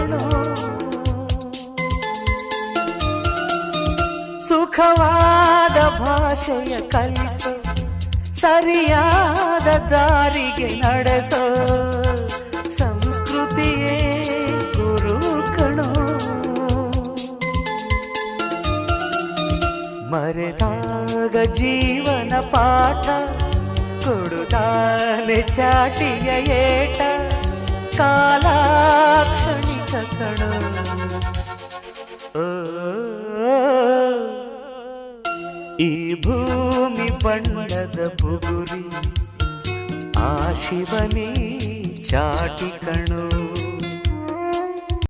ಕಣೋ. ಸುಖವಾದ ಭಾಷೆಯ ಕಲಿಸೋ, ಸರಿಯಾದ ದಾರಿಗೆ ನಡೆಸೋ ಸಂಸ್ಕೃತಿಯೇ ಗುರು ಕಣೋ. ಮರೆತಾಗ ಜೀವನ ಪಾಠ ಕೊಡುತ್ತಾನೆ ಚಾಟಿಯ ಏಟ. ಕಾಲಾಕ್ಷಣಿಕ ಕಣೋ. ಈ ಭೂಮಿ ಬಣ್ಣದ ಬುಗುರಿ ಆ ಶಿವನೇ ಚಾಟಿ ಕಣೋ.